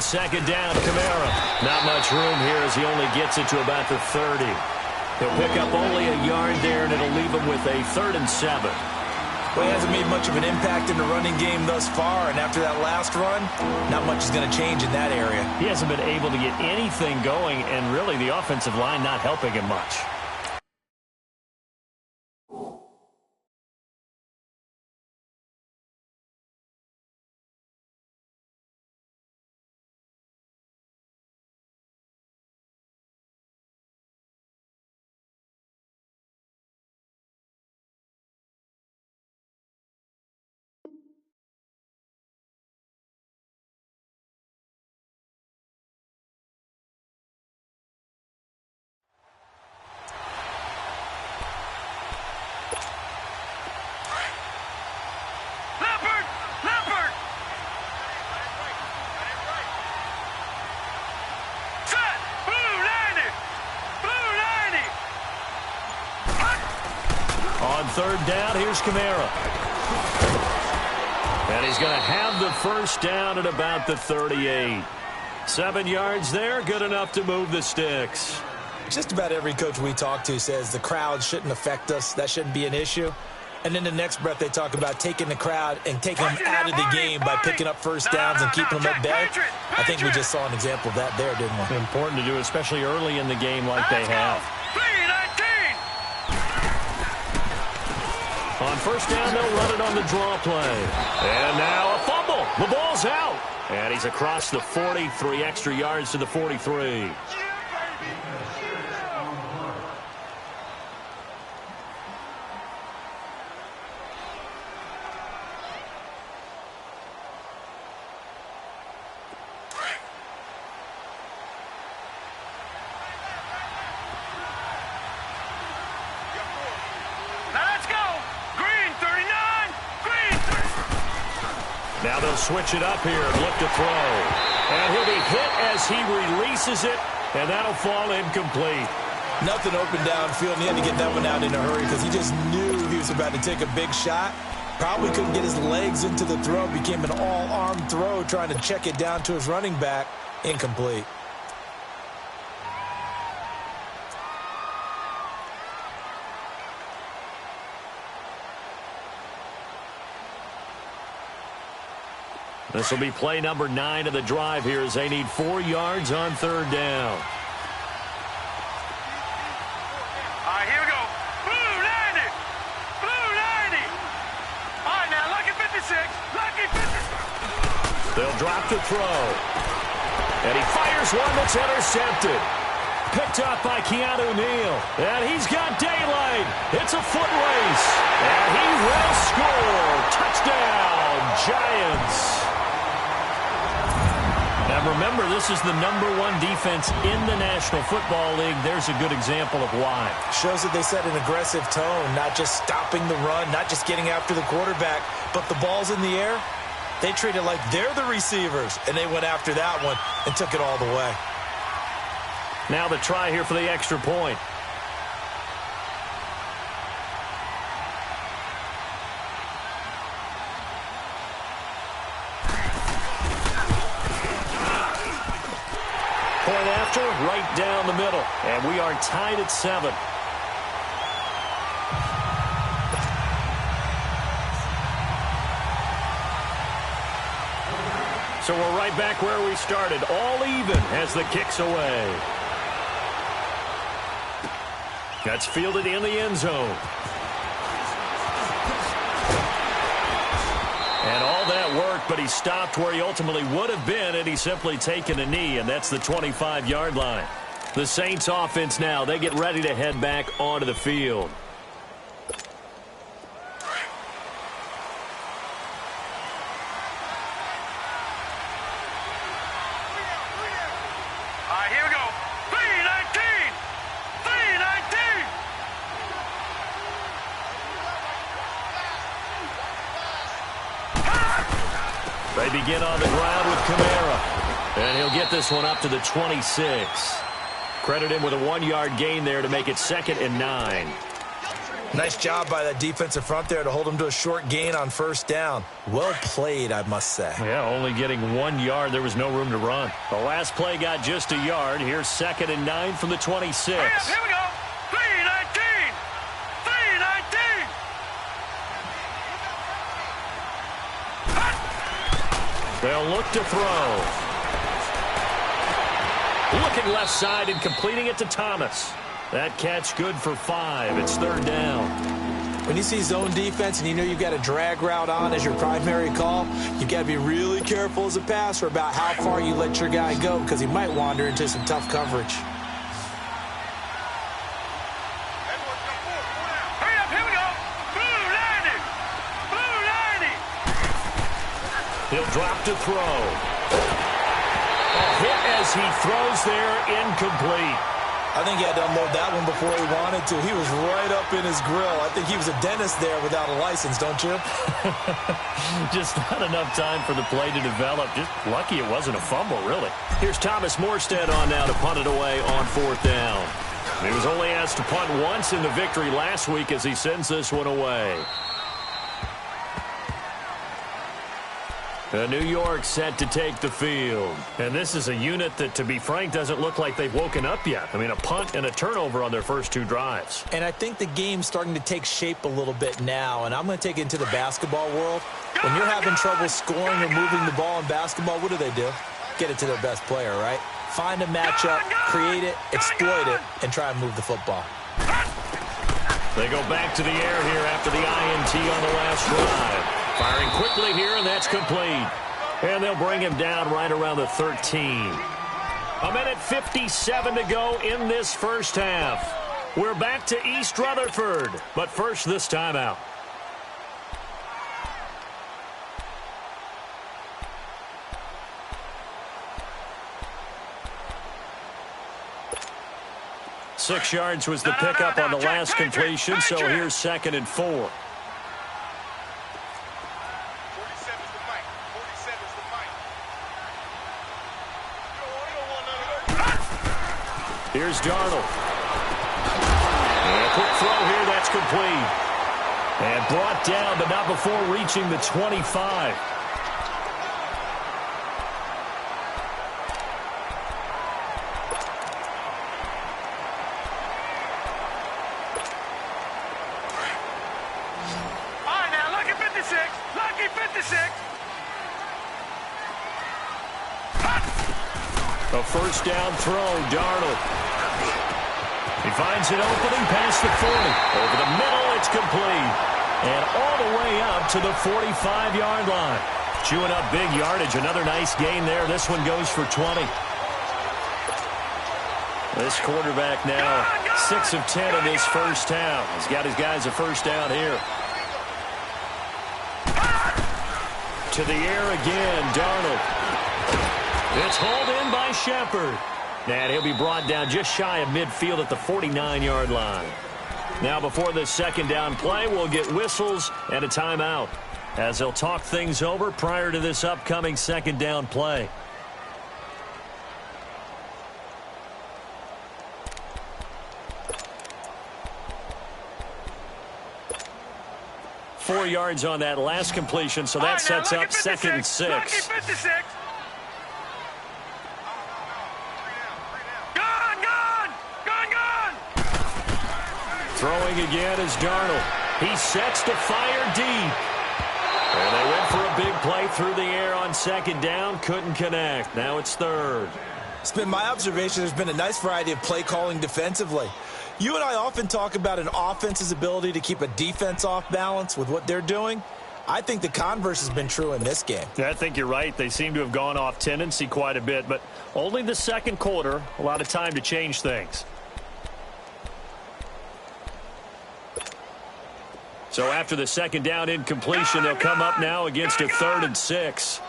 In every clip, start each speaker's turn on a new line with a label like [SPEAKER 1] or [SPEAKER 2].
[SPEAKER 1] on second down, Chezara. Not much room here as he only gets it to about the 30. He'll pick up only a yard there, and it'll leave him with a 3rd and 7.
[SPEAKER 2] Well, he hasn't made much of an impact in the running game thus far, and after that last run, not much is going to change in that area.
[SPEAKER 1] He hasn't been able to get anything going, and really the offensive line not helping him much. On 3rd down, here's Chezara. And he's going to have the 1st down at about the 38. 7 yards there, good enough to move the sticks.
[SPEAKER 2] Just about every coach we talk to says the crowd shouldn't affect us. That shouldn't be an issue. And in the next breath, they talk about taking the crowd and taking them out of the game by picking up 1st downs and keeping them at bay. I think we just saw an example of that there, didn't we?
[SPEAKER 1] Important to do, especially early in the game like they have. On 1st down, they'll run it on the draw play. And now a fumble. The ball's out. And he's across the 40, 3 extra yards to the 43. Now they'll switch it up here and look to throw. And he'll be hit as he releases it, and that'll fall incomplete.
[SPEAKER 2] Nothing open downfield, and he had to get that one out in a hurry because he just knew he was about to take a big shot. Probably couldn't get his legs into the throw. Became an all-arm throw, trying to check it down to his running back. Incomplete.
[SPEAKER 1] This will be play number 9 of the drive here as they need 4 yards on 3rd down.
[SPEAKER 3] All right, here we go. Blue 90. Blue 90. All right, now, lucky 56. Lucky 56.
[SPEAKER 1] They'll drop to throw. And he fires one that's intercepted. Picked up by Keanu Neal. And he's got daylight. It's a foot race. And he will score. Touchdown, Giants. Now remember, this is the #1 defense in the National Football League. There's a good example of why.
[SPEAKER 2] Shows that they set an aggressive tone, not just stopping the run, not just getting after the quarterback, but the ball's in the air. They treat it like they're the receivers, and they went after that one and took it all the way.
[SPEAKER 1] Now the try here for the extra point. Point after, right down the middle. And we are tied at 7. So we're right back where we started. All even as the kick's away. That's fielded in the end zone. And all that work, but he stopped where he ultimately would have been, and he's simply taken a knee, and that's the 25-yard line. The Saints offense now, they get ready to head back onto the field.
[SPEAKER 3] All right, here we go. 319. 319.
[SPEAKER 1] They begin on the ground with Chezara. And he'll get this one up to the 26. Credit him with a 1-yard gain there to make it 2nd and 9.
[SPEAKER 2] Nice job by that defensive front there to hold him to a short gain on first down. Well played, I must say.
[SPEAKER 1] Yeah, only getting 1 yard. There was no room to run. The last play got just a yard. Here's 2nd and 9 from the 26.
[SPEAKER 3] Here we go. 3-19. 3-19.
[SPEAKER 1] They'll look to throw. Looking left side and completing it to Thomas. That catch good for 5. It's 3rd down.
[SPEAKER 2] When you see zone defense and you know you've got a drag route on as your primary call, you've got to be really careful as a passer about how far you let your guy go because he might wander into some tough coverage.
[SPEAKER 3] Hurry up, here we go. Blue 90. Blue 90.
[SPEAKER 1] He'll drop to throw. A hit as he throws there, incomplete.
[SPEAKER 2] I think he had to unload that one before he wanted to. He was right up in his grill. I think he was a dentist there without a license, don't you?
[SPEAKER 1] Just not enough time for the play to develop. Just lucky it wasn't a fumble, really. Here's Thomas Morstead on now to punt it away on 4th down. He was only asked to punt once in the victory last week as he sends this one away. New York set to take the field. And this is a unit that, to be frank, doesn't look like they've woken up yet. I mean, a punt and a turnover on their first 2 drives.
[SPEAKER 2] And I think the game's starting to take shape a little bit now. And I'm going to take it into the basketball world. When you're having trouble scoring or moving the ball in basketball, what do? Get it to their best player, right? Find a matchup, create it, exploit it, and try and move the football.
[SPEAKER 1] They go back to the air here after the INT on the last drive. Firing quickly here, and that's complete. And they'll bring him down right around the 13. 1:57 to go in this first half. We're back to East Rutherford, but first this timeout. Six yards was the pickup on the last completion, so here's 2nd and 4. Here's Darnold. And a quick throw here, that's complete. And brought down, but not before reaching the 25.
[SPEAKER 3] All right, now, lucky 56. Lucky 56.
[SPEAKER 1] A first down throw, Darnold. He finds an opening past the 40. Over the middle, it's complete. And all the way up to the 45-yard line. Chewing up big yardage. Another nice gain there. This one goes for 20. This quarterback now 6 of 10 in this first half. He's got his guys a first down here. To the air again, Darnold. It's hauled in by Shepard. And he'll be brought down just shy of midfield at the 49-yard line. Now before this second down play, we'll get whistles and a timeout as they'll talk things over prior to this upcoming second down play. Four yards on that last completion, so that sets up 2nd and 6. Throwing again is Darnold. He sets to fire deep. And they went for a big play through the air on second down. Couldn't connect. Now it's 3rd.
[SPEAKER 2] It's been my observation there's been a nice variety of play calling defensively. You and I often talk about an offense's ability to keep a defense off balance with what they're doing. I think the converse has been true in this game.
[SPEAKER 1] Yeah, I think you're right. They seem to have gone off tendency quite a bit, but only the second quarter. A lot of time to change things. So after the second down incompletion, they'll come up now against a 3rd and 6.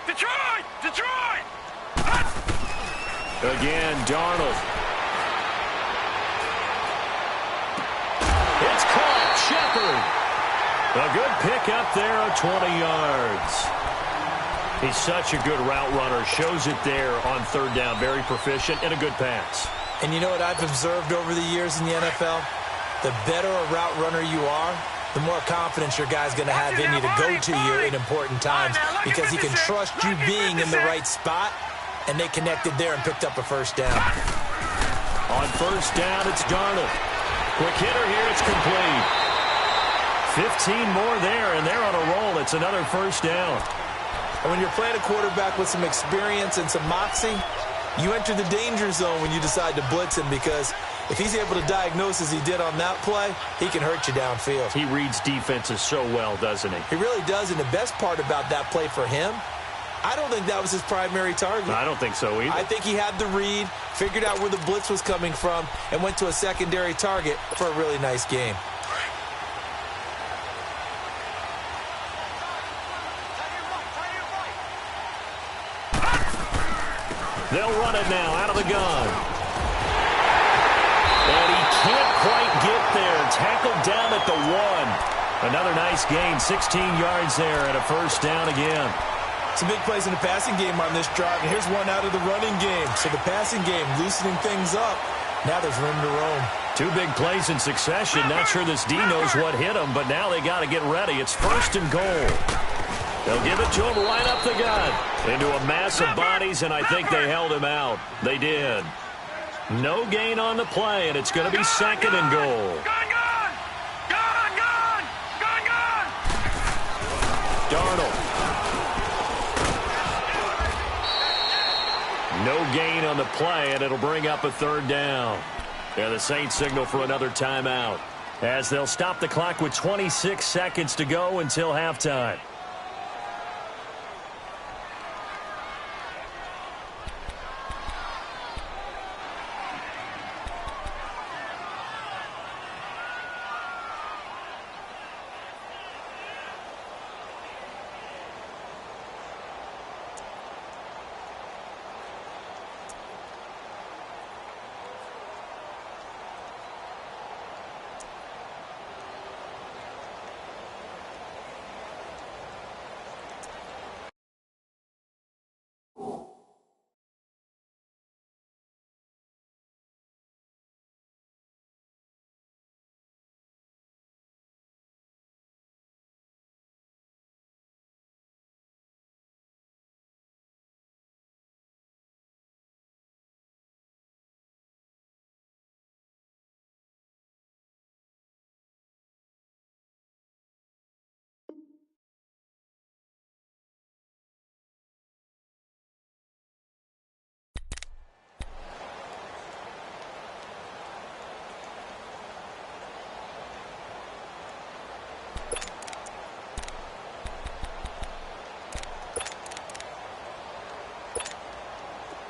[SPEAKER 3] Detroit! Detroit!
[SPEAKER 1] Again, Darnold. It's caught. Shepard. A good pickup there of 20 yards. He's such a good route runner. Shows it there on 3rd down. Very proficient and a good pass.
[SPEAKER 2] And you know what I've observed over the years in the NFL? The better a route runner you are, the more confidence your guy's going to have in you to go to you in important times because he can trust you being in the right spot, and they connected there and picked up a first down.
[SPEAKER 1] On first down, it's Darnold. Quick hitter here, it's complete. 15 more there, and they're on a roll. It's another first down.
[SPEAKER 2] And when you're playing a quarterback with some experience and some moxie, you enter the danger zone when you decide to blitz him because if he's able to diagnose as he did on that play, he can hurt you downfield.
[SPEAKER 1] He reads defenses so well, doesn't he?
[SPEAKER 2] He really does, and the best part about that play for him, I don't think that was his primary target.
[SPEAKER 1] I don't think so either.
[SPEAKER 2] I think he had the read, figured out where the blitz was coming from, and went to a secondary target for a really nice game.
[SPEAKER 1] They'll run it now out of the gun. And he can't quite get there. Tackled down at the 1. Another nice gain, 16 yards there and a first down again.
[SPEAKER 2] Some big plays in the passing game on this drive, and here's one out of the running game. So the passing game loosening things up. Now there's room to roam. 2
[SPEAKER 1] big plays in succession. Not sure this D knows what hit him, but now they got to get ready. It's first and goal. They'll give it to him right up the gut. Into a mass of bodies, and I think they held him out. They did. No gain on the play, and it's going to be second and goal. Darnold. No gain on the play, and it'll bring up a third down. And the Saints signal for another timeout as they'll stop the clock with 26 seconds to go until halftime.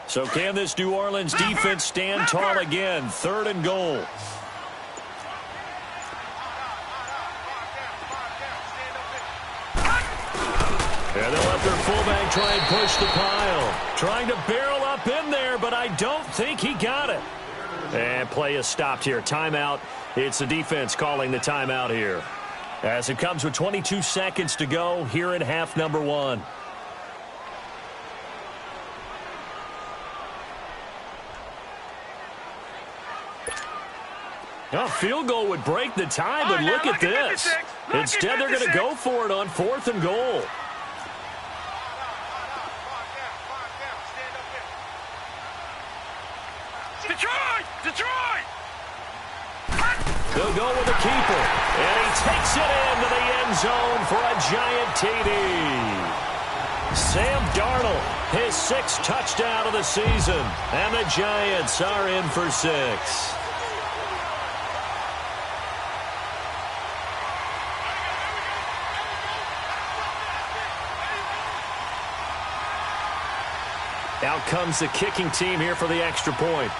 [SPEAKER 1] So can this New Orleans defense stand tall again? 3rd and goal. And they'll let their fullback try and push the pile. Trying to barrel up in there, but I don't think he got it. And play is stopped here. Timeout. It's the defense calling the timeout here. As it comes with 22 seconds to go here in half number 1. A field goal would break the tie, but look at this. Instead, they're going to go for it on 4th and goal.
[SPEAKER 3] Detroit!
[SPEAKER 1] They'll go with the keeper, and he takes it into the end zone for a giant TD. Sam Darnold, his 6th touchdown of the season, and the Giants are in for 6. Out comes the kicking team here for the extra point.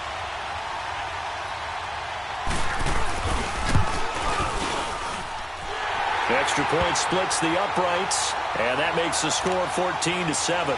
[SPEAKER 1] Extra point splits the uprights, and that makes the score 14-7.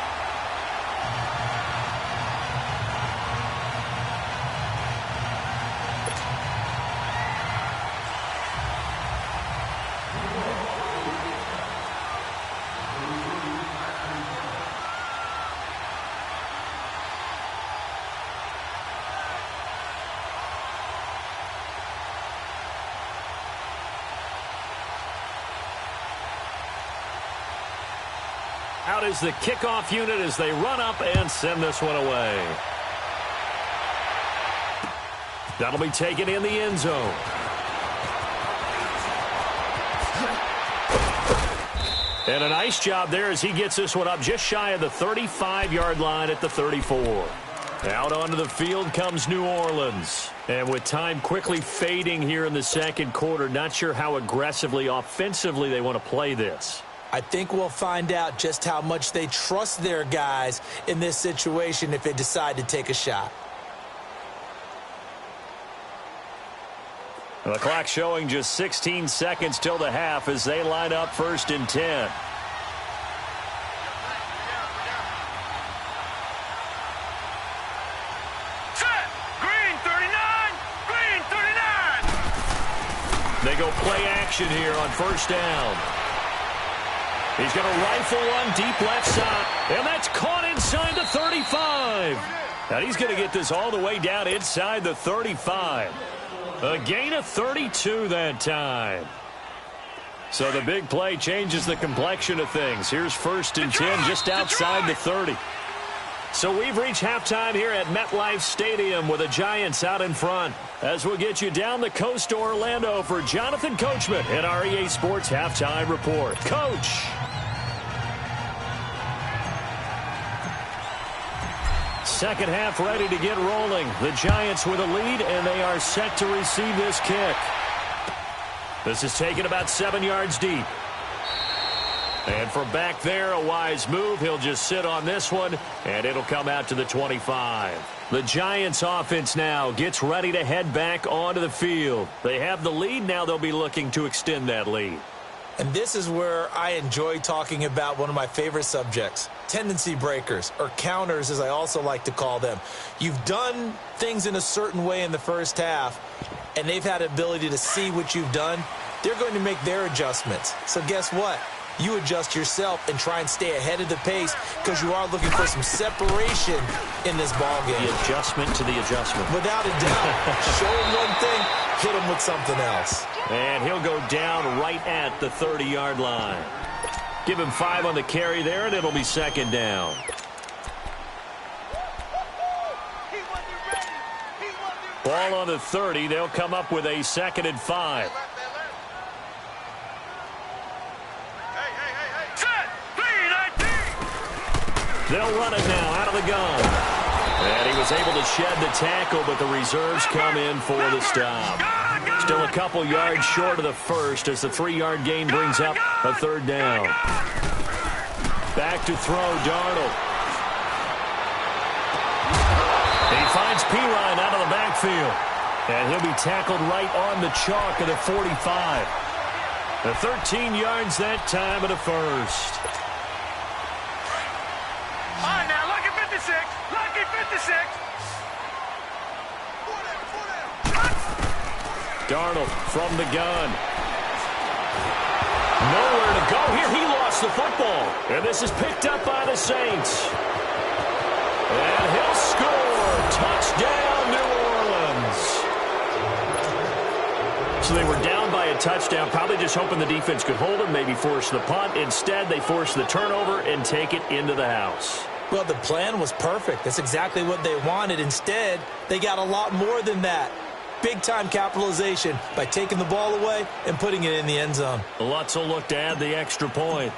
[SPEAKER 1] Out is the kickoff unit as they run up and send this one away. That'll be taken in the end zone. And a nice job there as he gets this one up just shy of the 35-yard line at the 34. Out onto the field comes New Orleans. And with time quickly fading here in the second quarter, not sure how aggressively, offensively they want to play this.
[SPEAKER 2] I think we'll find out just how much they trust their guys in this situation if they decide to take a shot.
[SPEAKER 1] The clock showing just 16 seconds till the half as they line up 1st and 10.
[SPEAKER 3] Set. Green 39. Green 39.
[SPEAKER 1] They go play action here on 1st down. He's going to rifle one deep left side, and that's caught inside the 35. And he's going to get this all the way down inside the 35. A gain of 32 that time. So the big play changes the complexion of things. Here's 1st and 10 just outside the 30. So we've reached halftime here at MetLife Stadium with the Giants out in front. As we'll get you down the coast to Orlando for Jonathan Coachman at our EA Sports Halftime Report. Coach. Second half ready to get rolling. The Giants with a lead, and they are set to receive this kick. This is taken about 7 yards deep. And from back there, a wise move. He'll just sit on this one, and it'll come out to the 25. The Giants offense now gets ready to head back onto the field. They have the lead. Now they'll be looking to extend that lead.
[SPEAKER 2] And this is where I enjoy talking about one of my favorite subjects, tendency breakers, or counters as I also like to call them. You've done things in a certain way in the first half, and they've had the ability to see what you've done. They're going to make their adjustments. So guess what? You adjust yourself and try and stay ahead of the pace because you are looking for some separation in this ballgame.
[SPEAKER 1] The adjustment to the adjustment.
[SPEAKER 2] Without a doubt. Show him one thing, hit him with something else.
[SPEAKER 1] And he'll go down right at the 30-yard line. Give him 5 on the carry there, and it'll be 2nd down. Ball on the 30. They'll come up with a 2nd and 5. They'll run it now out of the gun. And he was able to shed the tackle, but the reserves come in for the stop. Still a couple yards short of the first as the 3-yard gain brings up a 3rd down. Back to throw, Darnold. He finds Pirine out of the backfield. And he'll be tackled right on the chalk of the 45. The 13 yards that time of the first.
[SPEAKER 3] All right, now, lucky 56. Lucky 56.
[SPEAKER 1] Darnold from the gun. Nowhere to go here. He lost the football. And this is picked up by the Saints. And he'll score. Touchdown, New Orleans. So they were down by a touchdown, probably just hoping the defense could hold them, maybe force the punt. Instead, they force the turnover and take it into the house.
[SPEAKER 2] Well, the plan was perfect. That's exactly what they wanted. Instead, they got a lot more than that. Big-time capitalization by taking the ball away and putting it in the end zone.
[SPEAKER 1] Lutz will look to add the extra point.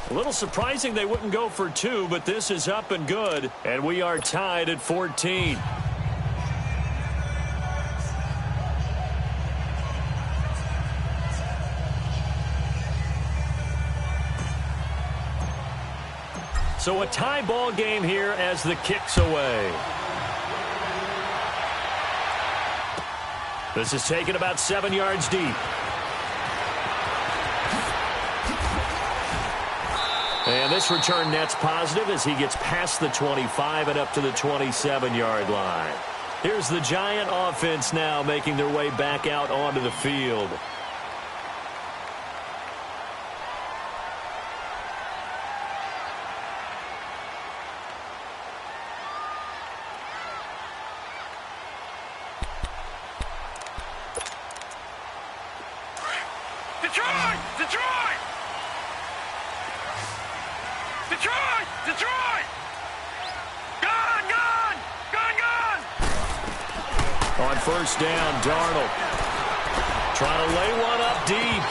[SPEAKER 1] A little surprising they wouldn't go for 2, but this is up and good, and we are tied at 14. So a tie ball game here as the kick's away. This is taken about 7 yards deep. And this return net's positive as he gets past the 25 and up to the 27-yard line. Here's the Giant offense now making their way back out onto the field.
[SPEAKER 3] Detroit! Detroit! Gone! Gone! Gone! Gone!
[SPEAKER 1] On first down, Darnold trying to lay one up deep.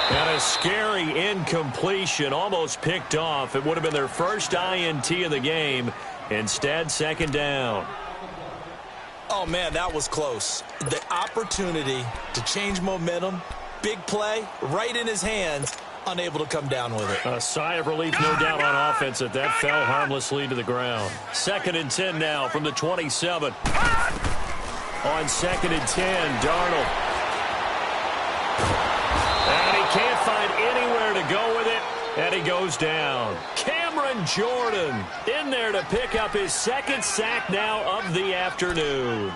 [SPEAKER 1] And a scary incompletion, almost picked off. It would have been their first INT of the game. Instead, second down.
[SPEAKER 2] Oh, man, that was close. The opportunity to change momentum, big play, right in his hands, unable to come down with it.
[SPEAKER 1] A sigh of relief, no doubt, on offense that fell harmlessly to the ground. 2nd and 10 now from the 27. On 2nd and 10, Darnold. And he can't find anywhere to go with it, and he goes down. Cameron Jordan in there to pick up his 2nd sack now of the afternoon.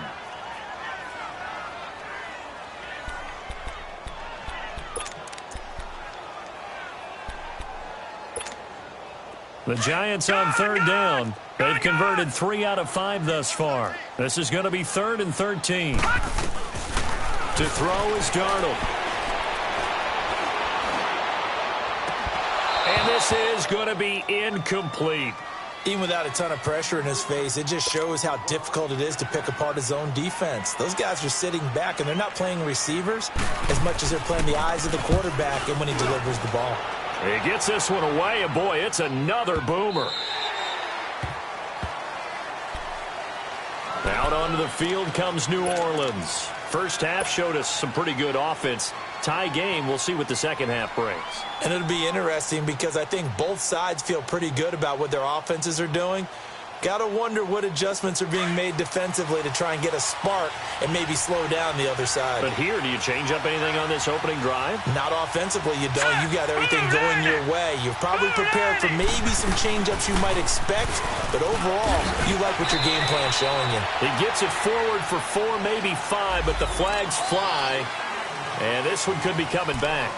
[SPEAKER 1] The Giants on 3rd down. They've converted 3 out of 5 thus far. This is going to be 3rd and 13. To throw is Darnold. And this is going to be incomplete.
[SPEAKER 2] Even without a ton of pressure in his face, it just shows how difficult it is to pick apart his own defense. Those guys are sitting back, and they're not playing receivers as much as they're playing the eyes of the quarterback and when he delivers the ball.
[SPEAKER 1] He gets this one away, and boy, it's another boomer. Out onto the field comes New Orleans. First half showed us some pretty good offense. Tie game, we'll see what the second half brings.
[SPEAKER 2] And it'll be interesting because I think both sides feel pretty good about what their offenses are doing. Got to wonder what adjustments are being made defensively to try and get a spark and maybe slow down the other side.
[SPEAKER 1] But here, do you change up anything on this opening drive?
[SPEAKER 2] Not offensively, you don't. You got everything going your way. You've probably prepared for maybe some change-ups you might expect, but overall, you like what your game plan's showing you.
[SPEAKER 1] He gets it forward for 4, maybe 5, but the flags fly, and this one could be coming back.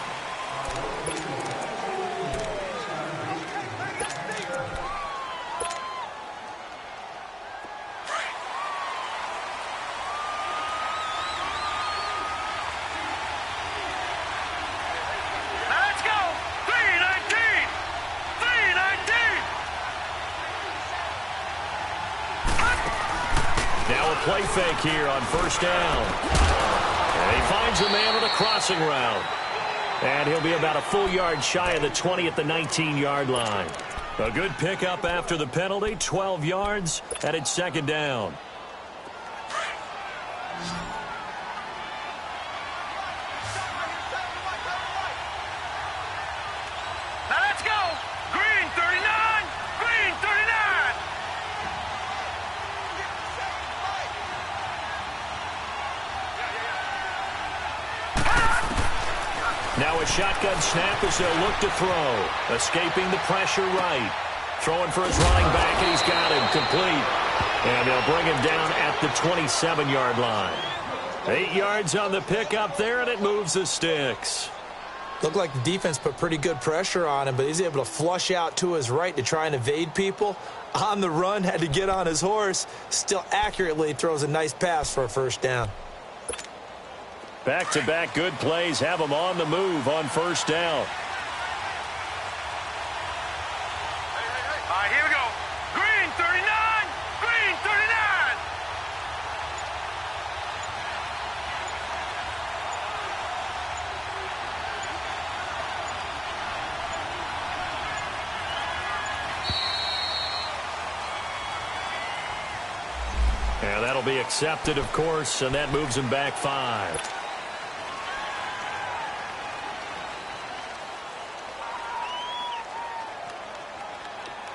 [SPEAKER 1] Play fake here on first down. And he finds a man with a crossing route. And he'll be about a full yard shy of the 20 at the 19-yard line. A good pickup after the penalty, 12 yards, and it's second down.
[SPEAKER 3] Now let's go. Green 39. Green 39.
[SPEAKER 1] Now a shotgun snap as they'll look to throw. Escaping the pressure right. Throwing for his running back, and he's got him complete. And they'll bring him down at the 27-yard line. 8 yards on the pickup there, and it moves the sticks.
[SPEAKER 2] Looked like the defense put pretty good pressure on him, but he's able to flush out to his right to try and evade people. On the run, had to get on his horse. Still accurately throws a nice pass for a first down.
[SPEAKER 1] Back-to-back good plays have him on the move on first down.
[SPEAKER 3] All right, here we go. Green 39. Green 39.
[SPEAKER 1] And that'll be accepted, of course, and that moves him back 5.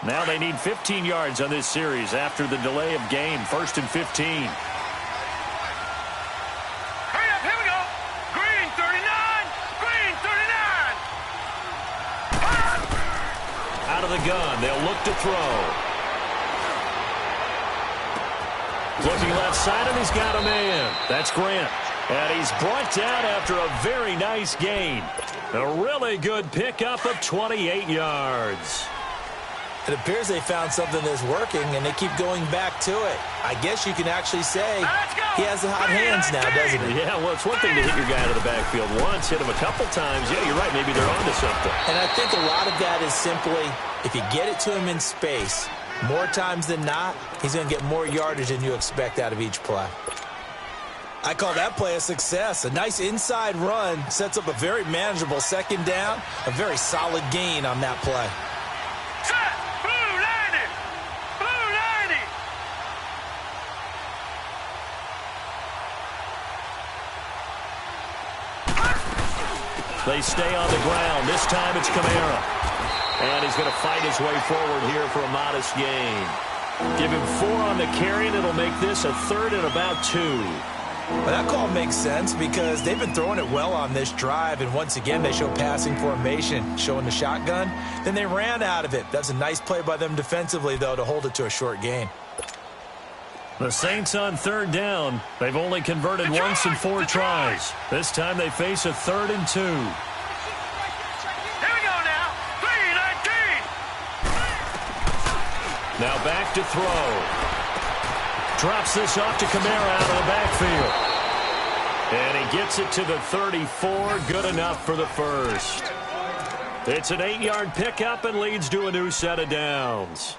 [SPEAKER 1] Now they need 15 yards on this series after the delay of game. 1st and 15.
[SPEAKER 3] Hurry up, here we go. Green 39. Green 39.
[SPEAKER 1] Out of the gun, they'll look to throw. Looking left side, and he's got a man. That's Grant. And he's brought down after a very nice gain. A really good pickup of 28 yards.
[SPEAKER 2] It appears they found something that's working, and they keep going back to it. I guess you can actually say he has the hot hands now, doesn't he?
[SPEAKER 1] Yeah, well, it's one thing to hit your guy out of the backfield once, hit him a couple times. Yeah, you're right. Maybe they're onto something.
[SPEAKER 2] And I think a lot of that is simply if you get it to him in space, more times than not, he's going to get more yardage than you expect out of each play. I call that play a success. A nice inside run sets up a very manageable second down, a very solid gain on that play.
[SPEAKER 1] They stay on the ground. This time it's Chezara. And he's going to fight his way forward here for a modest gain. Give him 4 on the carry, and it'll make this a 3rd and about 2.
[SPEAKER 2] Well, that call makes sense because they've been throwing it well on this drive, and once again they show passing formation, showing the shotgun. Then they ran out of it. That's a nice play by them defensively, though, to hold it to a short gain.
[SPEAKER 1] The Saints on 3rd down. They've only converted once in 4 tries. This time they face a 3rd and 2.
[SPEAKER 3] Here we go now. 3-19.
[SPEAKER 1] Now back to throw. Drops this off to Chezara out of the backfield. And he gets it to the 34. Good enough for the first. It's an 8-yard pickup and leads to a new set of downs.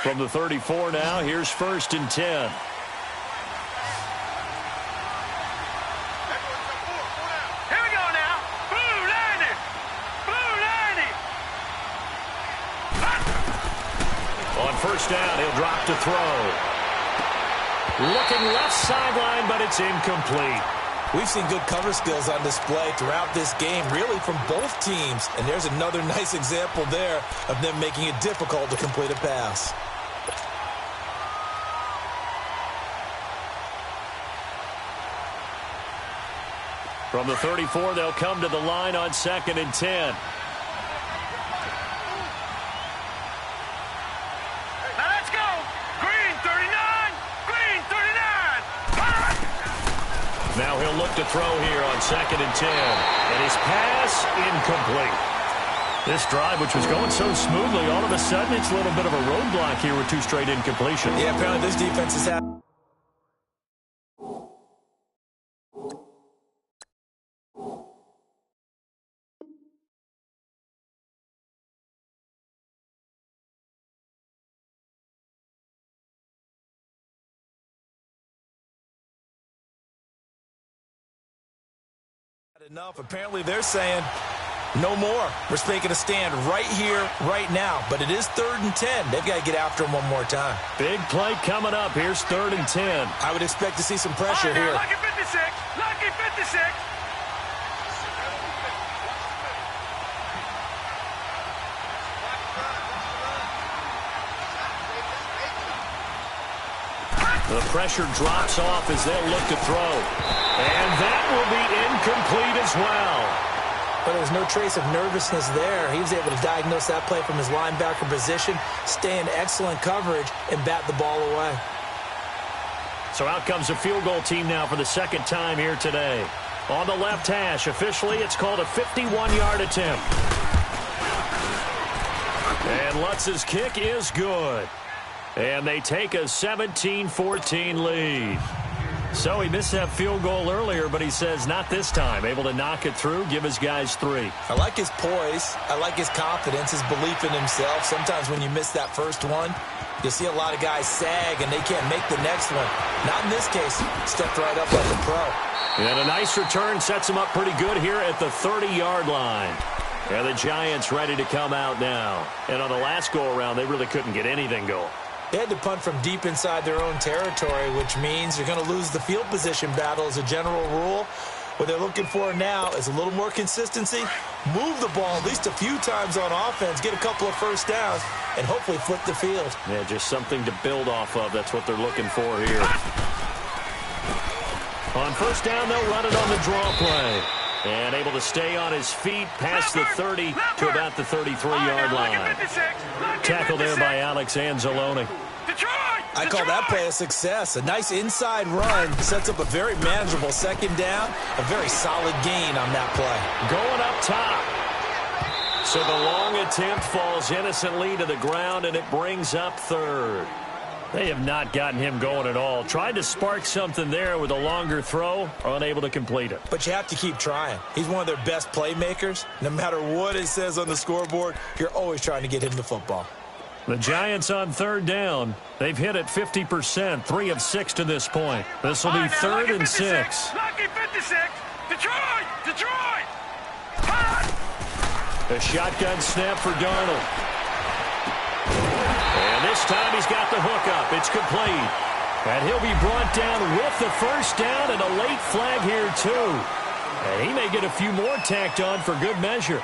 [SPEAKER 1] From the 34 now, here's 1st and 10.
[SPEAKER 3] Here we go now. Blue 90. Blue 90.
[SPEAKER 1] On 1st down, he'll drop to throw. Looking left sideline, but it's incomplete.
[SPEAKER 2] We've seen good cover skills on display throughout this game, really from both teams. And there's another nice example there of them making it difficult to complete a pass.
[SPEAKER 1] From the 34, they'll come to the line on 2nd and 10.
[SPEAKER 3] Now let's go. Green 39. Green 39.
[SPEAKER 1] Now he'll look to throw here on 2nd and 10. And his pass incomplete. This drive, which was going so smoothly, all of a sudden it's a little bit of a roadblock here with 2 straight incompletions.
[SPEAKER 2] Yeah, apparently this defense is having enough. Apparently they're saying no more. We're making a stand right here, right now. But it is 3rd and 10. They've got to get after him one more time.
[SPEAKER 1] Big play coming up. Here's 3rd and 10.
[SPEAKER 2] I would expect to see some pressure here.
[SPEAKER 3] Lucky 56. Lucky 56.
[SPEAKER 1] The pressure drops off as they'll look to throw. And that will be incomplete as well.
[SPEAKER 2] But there was no trace of nervousness there. He was able to diagnose that play from his linebacker position, stay in excellent coverage, and bat the ball away.
[SPEAKER 1] So out comes a field goal team now for the 2nd time here today. On the left hash, officially it's called a 51-yard attempt. And Lutz's kick is good. And they take a 17-14 lead. So he missed that field goal earlier, but he says not this time. Able to knock it through, give his guys 3.
[SPEAKER 2] I like his poise. I like his confidence, his belief in himself. Sometimes when you miss that first one, you see a lot of guys sag and they can't make the next one. Not in this case. Stepped right up like a pro.
[SPEAKER 1] And a nice return sets him up pretty good here at the 30-yard line. And the Giants ready to come out now. And on the last go-around, they really couldn't get anything going.
[SPEAKER 2] They had to punt from deep inside their own territory, which means you're going to lose the field position battle as a general rule. What they're looking for now is a little more consistency, move the ball at least a few times on offense, get a couple of first downs, and hopefully flip the field.
[SPEAKER 1] Yeah, just something to build off of. That's what they're looking for here. On 1st down, they'll run it on the draw play. And able to stay on his feet past the 30 to about the 33-yard line. Tackle there by Alex Anzalone.
[SPEAKER 2] I call that play a success. A nice inside run sets up a very manageable second down. A very solid gain on that play.
[SPEAKER 1] Going up top. So the long attempt falls innocently to the ground, and it brings up third. They have not gotten him going at all. Tried to spark something there with a longer throw, are unable to complete it.
[SPEAKER 2] But you have to keep trying. He's one of their best playmakers. No matter what it says on the scoreboard, you're always trying to get him the football.
[SPEAKER 1] The Giants on third down. They've hit it 50%, 3 of 6 to this point. This will be third and 6.
[SPEAKER 3] Lucky 56. Detroit! Detroit!
[SPEAKER 1] A shotgun snap for Darnold. And this time he's got the hookup. It's complete. And he'll be brought down with the first down and a late flag here too. And he may get a few more tacked on for good measure.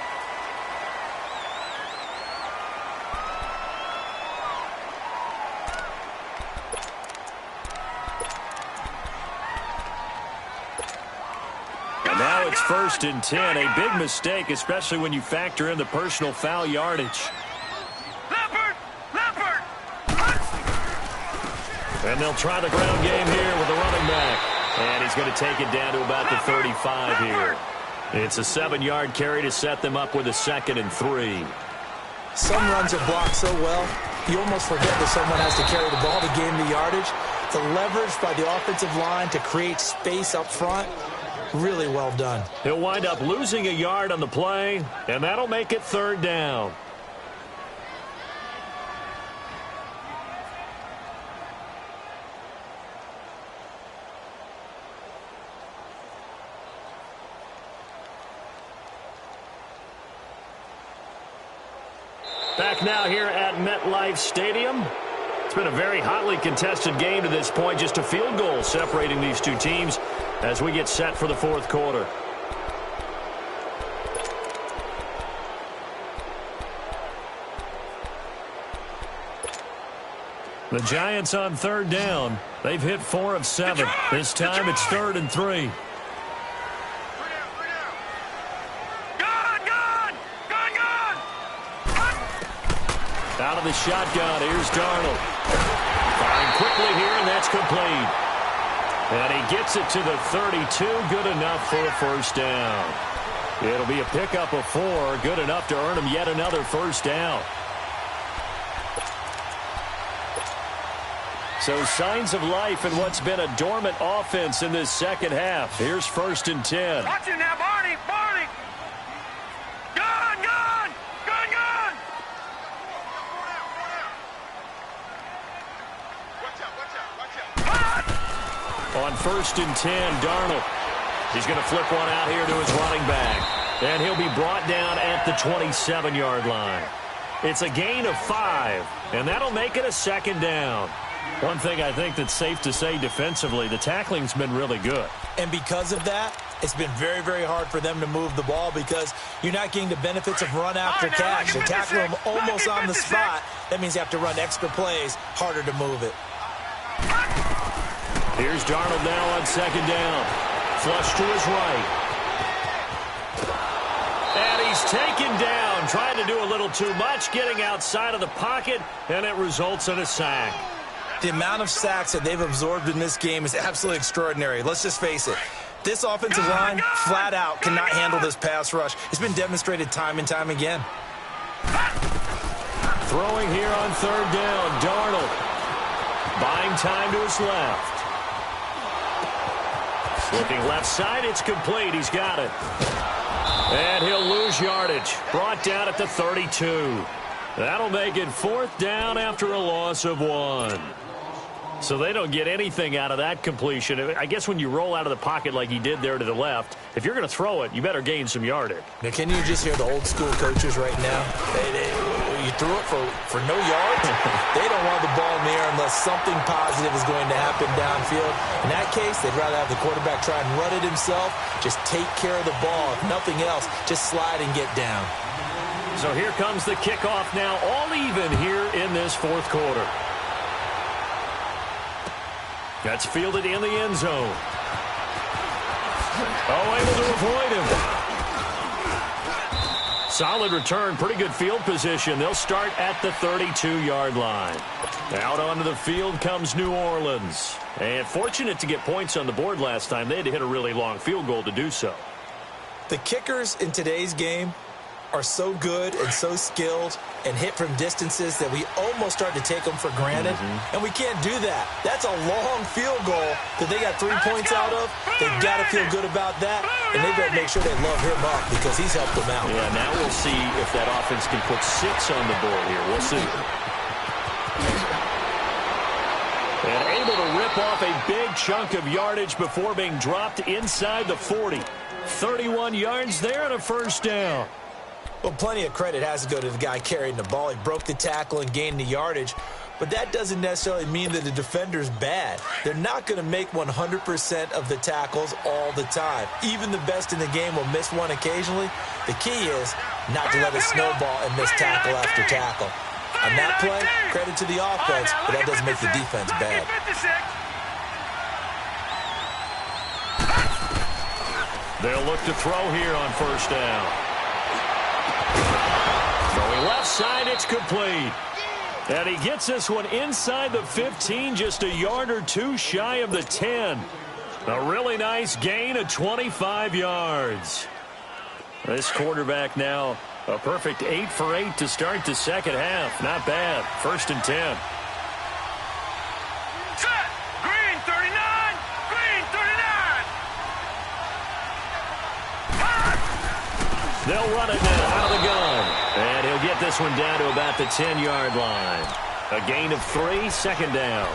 [SPEAKER 1] Now it's first and 10. A big mistake, especially when you factor in the personal foul yardage.
[SPEAKER 3] Leopard!
[SPEAKER 1] And they'll try the ground game here with the running back. And he's going to take it down to about the 35 here. It's a 7-yard carry to set them up with a 2nd and 3.
[SPEAKER 2] Some runs are blocked so well, you almost forget that someone has to carry the ball to gain the yardage. The leverage by the offensive line to create space up front, really well done.
[SPEAKER 1] He'll wind up losing a yard on the play, and that'll make it third down. Back now here at MetLife Stadium. It's been a very hotly contested game to this point. Just a field goal separating these two teams as we get set for the fourth quarter. The Giants on third down. They've hit 4 of 7. This time it's 3rd and 3. Out of the shotgun, here's Darnold. Firing quickly here, and that's complete. And he gets it to the 32, good enough for a first down. It'll be a pickup of 4, good enough to earn him yet another first down. So signs of life in what's been a dormant offense in this second half. Here's 1st and 10.
[SPEAKER 3] Watch it now, Barney! Barney! Gun! Gun! Gun! Gun!
[SPEAKER 1] On 1st and 10, Darnold. He's going to flip one out here to his running back. And he'll be brought down at the 27-yard line. It's a gain of 5, and that'll make it a 2nd down. One thing I think that's safe to say defensively, the tackling's been really good.
[SPEAKER 2] And because of that, it's been very, very hard for them to move the ball because you're not getting the benefits of run after catch. They tackle them almost on the spot. That means you have to run extra plays, harder to move it.
[SPEAKER 1] Here's Darnold now on 2nd down. Flush to his right. And he's taken down, trying to do a little too much, getting outside of the pocket, and it results in a sack.
[SPEAKER 2] The amount of sacks that they've absorbed in this game is absolutely extraordinary. Let's just face it. This offensive line, flat out, cannot handle this pass rush. It's been demonstrated time and time again.
[SPEAKER 1] Throwing here on 3rd down, Darnold. Buying time to his left. Looking left side, it's complete. He's got it. And he'll lose yardage. Brought down at the 32. That'll make it 4th down after a loss of 1. So they don't get anything out of that completion. I guess when you roll out of the pocket like he did there to the left, if you're going to throw it, you better gain some yardage.
[SPEAKER 2] Now, can you just hear the old school coaches right now? You threw it for no yards? They don't want the ball in the air unless something positive is going to happen downfield. In that case, they'd rather have the quarterback try and run it himself. Just take care of the ball. If nothing else, just slide and get down.
[SPEAKER 1] So here comes the kickoff now, all even here in this fourth quarter. That's fielded in the end zone. Oh, able to avoid him. Solid return, pretty good field position. They'll start at the 32-yard line. Out onto the field comes New Orleans. And fortunate to get points on the board last time. They had to hit a really long field goal to do so.
[SPEAKER 2] The kickers in today's game are so good and so skilled and hit from distances that we almost start to take them for granted, and we can't do that. That's a long field goal that they got 3 points out of. They've got to feel good about that, and they better make sure they love him up because he's helped them out.
[SPEAKER 1] Yeah, now we'll see if that offense can put 6 on the board here. We'll see. And able to rip off a big chunk of yardage before being dropped inside the 40. 31 yards there and a first down.
[SPEAKER 2] Well, plenty of credit has to go to the guy carrying the ball. He broke the tackle and gained the yardage. But that doesn't necessarily mean that the defender's bad. They're not going to make 100% of the tackles all the time. Even the best in the game will miss one occasionally. The key is not to let it snowball and miss tackle after tackle. On that play, credit to the offense, but that doesn't make the defense bad.
[SPEAKER 1] They'll look to throw here on first down. Throwing left side, it's complete. And he gets this one inside the 15, just a yard or two shy of the 10. A really nice gain of 25 yards. This quarterback now a perfect 8 for 8 to start the second half. Not bad. 1st and 10.
[SPEAKER 3] Set. Green 39. Green 39.
[SPEAKER 1] They'll run it now out of the gun. And he'll get this one down to about the 10-yard line. A gain of 3, second down.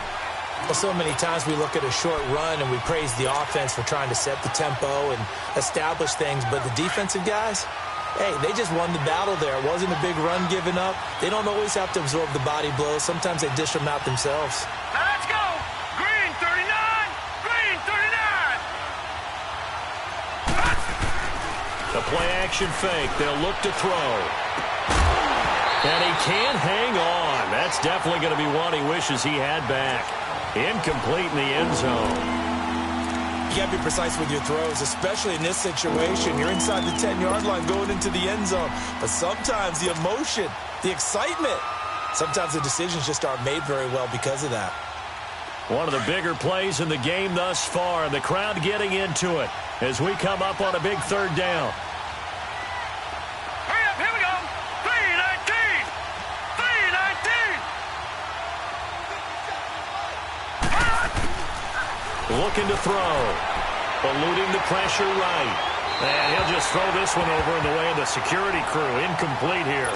[SPEAKER 2] Well, so many times we look at a short run and we praise the offense for trying to set the tempo and establish things, but the defensive guys, hey, they just won the battle there. It wasn't a big run given up. They don't always have to absorb the body blows. Sometimes they dish them out themselves.
[SPEAKER 3] Now let's go. Green 39. Green 39.
[SPEAKER 1] The play-action fake. They'll look to throw. And he can't hang on. That's definitely going to be one he wishes he had back. Incomplete in the end zone.
[SPEAKER 2] You got to be precise with your throws, especially in this situation. You're inside the 10-yard line going into the end zone. But sometimes the emotion, the excitement, sometimes the decisions just aren't made very well because of that.
[SPEAKER 1] One of the bigger plays in the game thus far. The crowd getting into it as we come up on a big 3rd down.
[SPEAKER 3] Hurry up, here we go. 3-19. 3-19.
[SPEAKER 1] Looking to throw. Eluding the pressure right. And he'll just throw this one over in the way of the security crew. Incomplete here.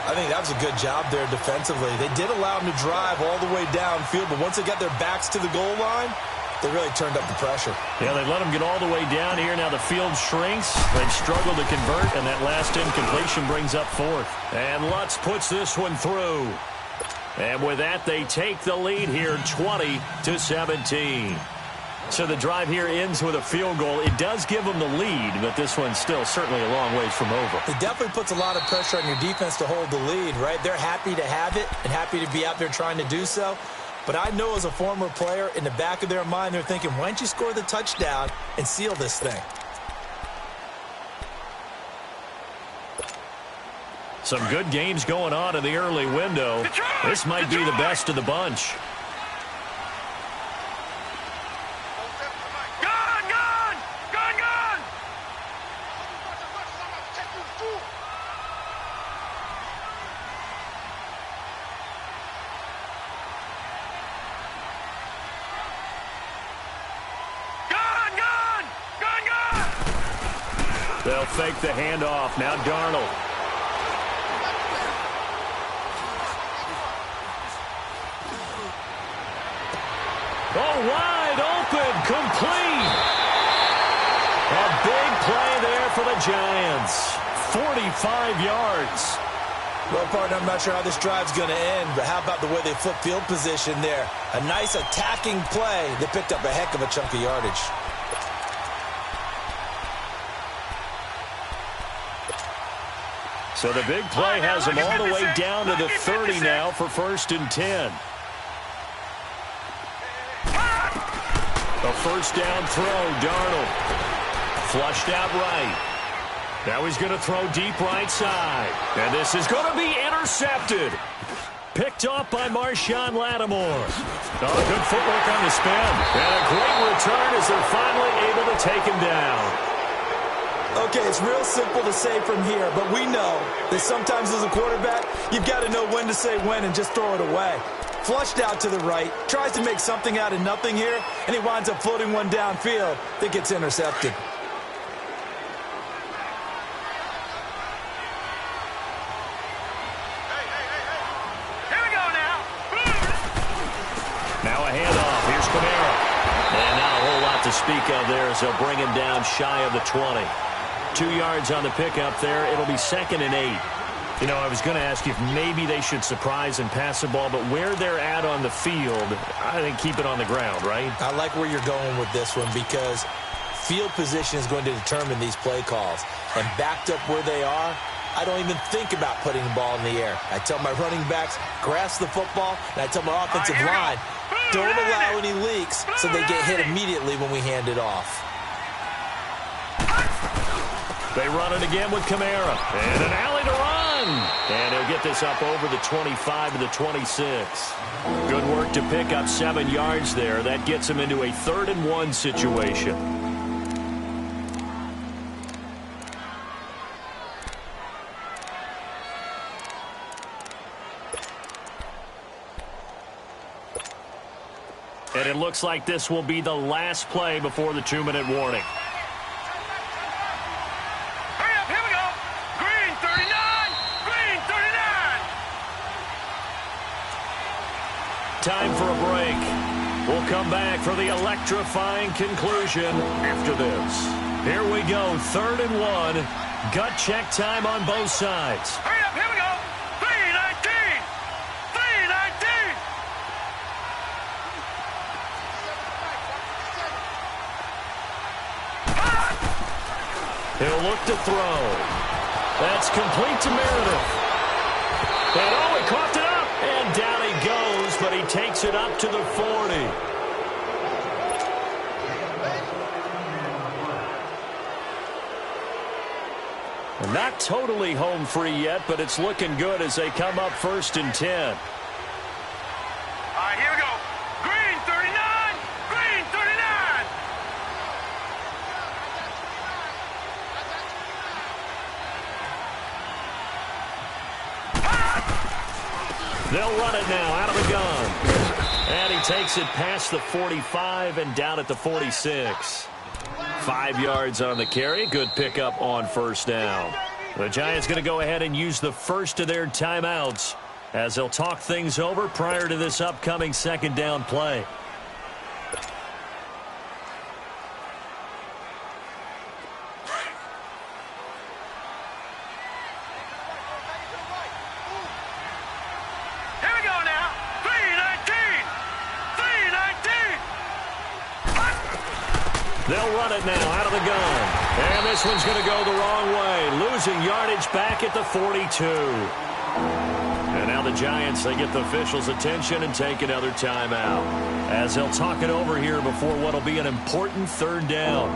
[SPEAKER 2] I think that was a good job there defensively. They did allow him to drive all the way downfield, but once they got their backs to the goal line, they really turned up the pressure.
[SPEAKER 1] Yeah, they let him get all the way down here. Now the field shrinks. They've struggled to convert, and that last incompletion brings up 4th. And Lutz puts this one through. And with that, they take the lead here 20-17. So the drive here ends with a field goal. It does give them the lead, but this one's still certainly a long ways from over.
[SPEAKER 2] It definitely puts a lot of pressure on your defense to hold the lead, right? They're happy to have it and happy to be out there trying to do so. But I know as a former player, in the back of their mind, they're thinking, why don't you score the touchdown and seal this thing?
[SPEAKER 1] Some good games going on in the early window. This might be the best of the bunch.
[SPEAKER 3] Gun, gun. Gun, gun. Gun, gun. Gun, gun.
[SPEAKER 1] They'll fake the handoff. Now Darnold. Oh, wide open, complete. A big play there for the Giants. 45 yards.
[SPEAKER 2] Well, partner, I'm not sure how this drive's going to end, but how about the way they flip field position there? A nice attacking play. They picked up a heck of a chunk of yardage.
[SPEAKER 1] So the big play has them all the way down to the 30 now for 1st and 10. A first down throw, Darnold. Flushed out right. Now he's going to throw deep right side. And this is going to be intercepted. Picked off by Marshawn Lattimore. Oh, good footwork on the spin. And a great return as they're finally able to take him down.
[SPEAKER 2] Okay, it's real simple to say from here, but we know that sometimes as a quarterback, you've got to know when to say when and just throw it away. Flushed out to the right, tries to make something out of nothing here, and he winds up floating one downfield that gets intercepted.
[SPEAKER 3] Here we go now.
[SPEAKER 1] Now a handoff. Here's Chezara. And not a whole lot to speak of there as they'll bring him down shy of the 20. 2 yards on the pickup there. It'll be 2nd and 8. You know, I was going to ask you if maybe they should surprise and pass the ball, but where they're at on the field, I think keep it on the ground, right?
[SPEAKER 2] I like where you're going with this one because field position is going to determine these play calls. And backed up where they are, I don't even think about putting the ball in the air. I tell my running backs, grasp the football, and I tell my offensive line, don't allow any leaks so they get hit immediately when we hand it off.
[SPEAKER 1] They run it again with Chezara. And an alley to run. And he'll get this up over the 25 to the 26. Good work to pick up 7 yards there. That gets him into a 3rd and 1 situation. And it looks like this will be the last play before the 2-minute warning.
[SPEAKER 3] Hurry up, here we go. Green 39, green 39.
[SPEAKER 1] Time for a break. We'll come back for the electrifying conclusion after this. Here we go, 3rd and 1. Gut check time on both sides.
[SPEAKER 3] Hurry up, here we go. 319, 319.
[SPEAKER 1] He'll look to throw. That's complete to Meredith. And oh, he coughed it up. And down he goes, but he takes it up to the 40. Not totally home free yet, but it's looking good as they come up 1st and 10.
[SPEAKER 3] All right, here we go. Green 39, green 39.
[SPEAKER 1] They'll run it now out of the gun. And he takes it past the 45 and down at the 46. 5 yards on the carry. Good pickup on 1st down. The Giants going to go ahead and use the first of their timeouts as they'll talk things over prior to this upcoming 2nd down play.
[SPEAKER 3] Here we go now. 319, 319.
[SPEAKER 1] They'll run it now out of the gun. And this one's going to go the wrong way. Losing yardage back at the 42. And now the Giants, they get the officials' attention and take another timeout as they'll talk it over here before what will be an important 3rd down.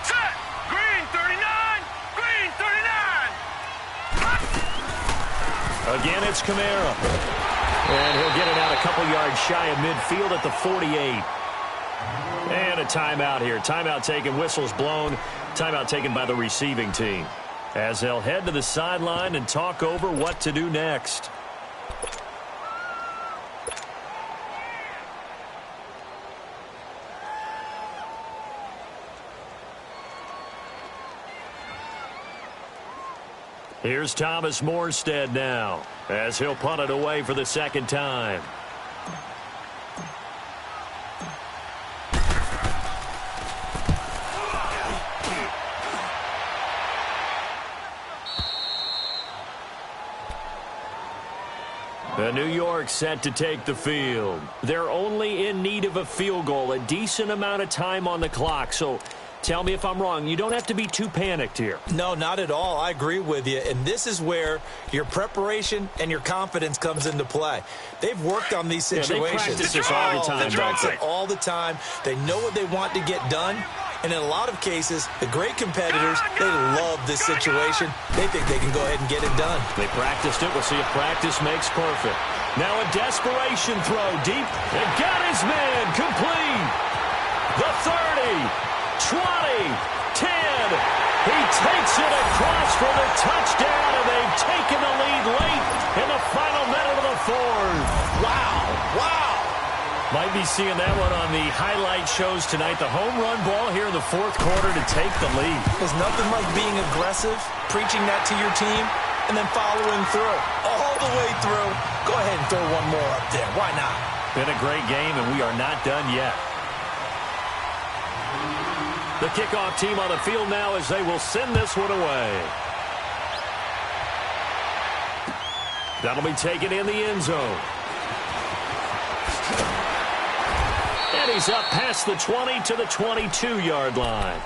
[SPEAKER 3] Set. Green 39, green 39.
[SPEAKER 1] Again, it's Chezara. And he'll get it out a couple yards shy of midfield at the 48. And a timeout here. Timeout taken, whistles blown. Timeout taken by the receiving team as they'll head to the sideline and talk over what to do next. Here's Thomas Morstead now as he'll punt it away for the 2nd time. The New York set to take the field. They're only in need of a field goal, a decent amount of time on the clock. So tell me if I'm wrong. You don't have to be too panicked here.
[SPEAKER 2] No, not at all. I agree with you. And this is where your preparation and your confidence comes into play. They've worked on these situations.
[SPEAKER 1] They practice this all the time,
[SPEAKER 2] They practice it all the time. They know what they want to get done. And in a lot of cases, the great competitors, they love this situation. They think they can go ahead and get it done.
[SPEAKER 1] They practiced it. We'll see if practice makes perfect. Now a desperation throw deep. And got his man complete. The 30, 20, 10. He takes it across for the touchdown, and they've taken the lead late in the final minute of the fourth.
[SPEAKER 2] Wow, wow.
[SPEAKER 1] Might be seeing that one on the highlight shows tonight. The home run ball here in the fourth quarter to take the lead.
[SPEAKER 2] There's nothing like being aggressive, preaching that to your team, and then following through. All the way through. Go ahead and throw one more up there. Why not?
[SPEAKER 1] Been a great game, and we are not done yet. The kickoff team on the field now as they will send this one away. That'll be taken in the end zone. And he's up past the 20 to the 22-yard line.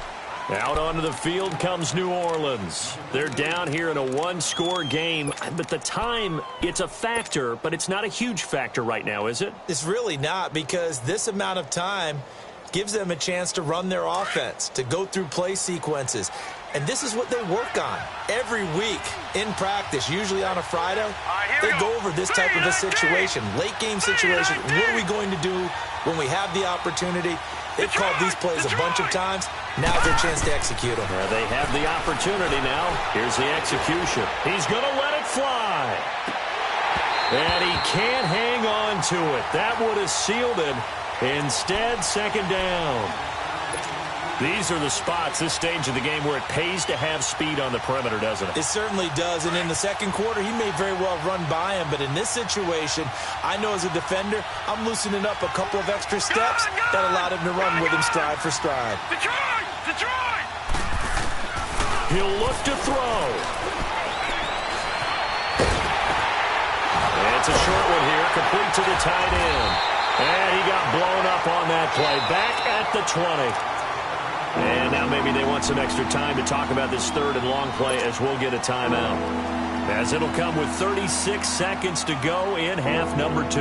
[SPEAKER 1] Out onto the field comes New Orleans. They're down here in a one-score game, but the time, it's a factor, but it's not a huge factor right now, is it?
[SPEAKER 2] It's really not, because this amount of time gives them a chance to run their offense, to go through play sequences. And this is what they work on every week in practice, usually on a Friday. They go over this type of a situation, late-game situation. What are we going to do when we have the opportunity? They've called these plays a bunch of times. Now's their chance to execute them.
[SPEAKER 1] They have the opportunity now. Here's the execution. He's going to let it fly. And he can't hang on to it. That would have sealed it. Instead, second down. These are the spots, this stage of the game, where it pays to have speed on the perimeter, doesn't it?
[SPEAKER 2] It certainly does, and in the second quarter, he may very well run by him, but in this situation, I know as a defender, I'm loosening up a couple of extra steps that allowed him to run with him stride for stride.
[SPEAKER 3] Detroit!
[SPEAKER 1] He'll look to throw. It's a short one here, complete to the tight end. And he got blown up on that play. Back at the 20. And now maybe they want some extra time to talk about this third and long play as we'll get a timeout. As it'll come with 36 seconds to go in half number 2.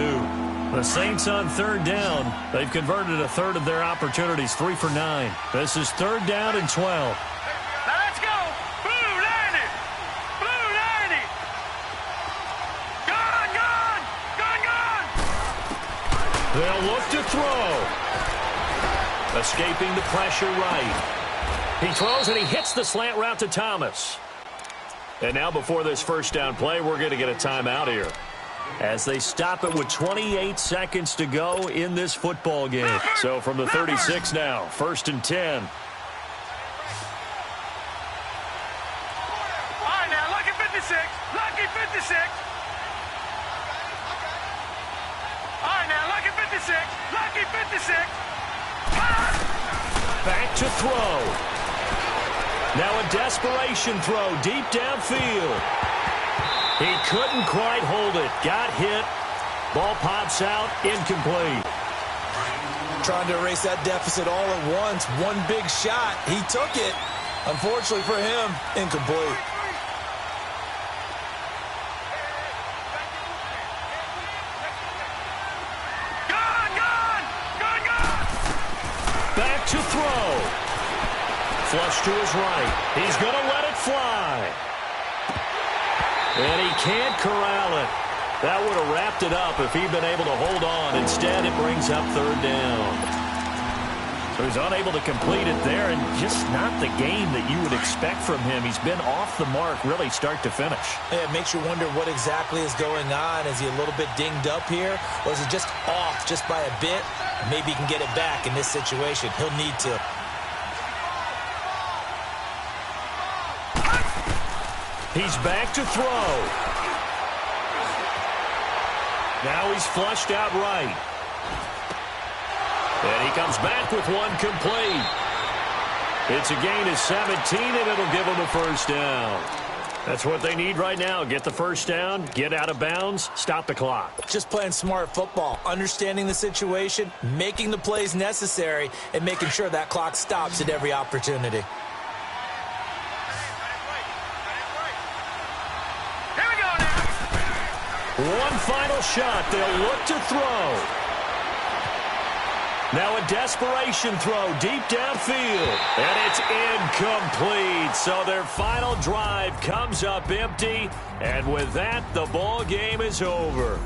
[SPEAKER 1] The Saints on third down. They've converted a third of their opportunities, 3 for 9. This is third down and 12.
[SPEAKER 3] Now let's go! Blue 90! Blue 90! Gone!
[SPEAKER 1] They'll look to throw. Escaping the pressure right. He throws and he hits the slant route to Thomas. And now before this first down play, we're going to get a timeout here. As they stop it with 28 seconds to go in this football game. So from the 36 now, first and 10.
[SPEAKER 3] All right, now, lucky 56. Lucky 56. All right, now, lucky 56. Lucky 56.
[SPEAKER 1] Back to throw. Now a desperation throw deep downfield. He couldn't quite hold it. Got hit. Ball pops out. Incomplete.
[SPEAKER 2] Trying to erase that deficit all at once. One big shot. He took it. Unfortunately for him, incomplete.
[SPEAKER 1] Back to throw. Flush to his right. He's going to let it fly. And he can't corral it. That would have wrapped it up if he'd been able to hold on. Instead, it brings up third down. So he's unable to complete it there, and just not the game that you would expect from him. He's been off the mark, really, start to finish.
[SPEAKER 2] Yeah, it makes you wonder what exactly is going on. Is he a little bit dinged up here, or is it just off just by a bit? Maybe he can get it back in this situation. He'll need to.
[SPEAKER 1] He's back to throw. Now he's flushed out right. And he comes back with one complete. It's a gain of 17, and it'll give him a first down. That's what they need right now. Get the first down, get out of bounds, stop the clock.
[SPEAKER 2] Just playing smart football, understanding the situation, making the plays necessary, and making sure that clock stops at every opportunity.
[SPEAKER 3] Here we go now.
[SPEAKER 1] One final shot. They'll look to throw. Now a desperation throw deep downfield. And it's incomplete. So their final drive comes up empty. And with that, the ball game is over.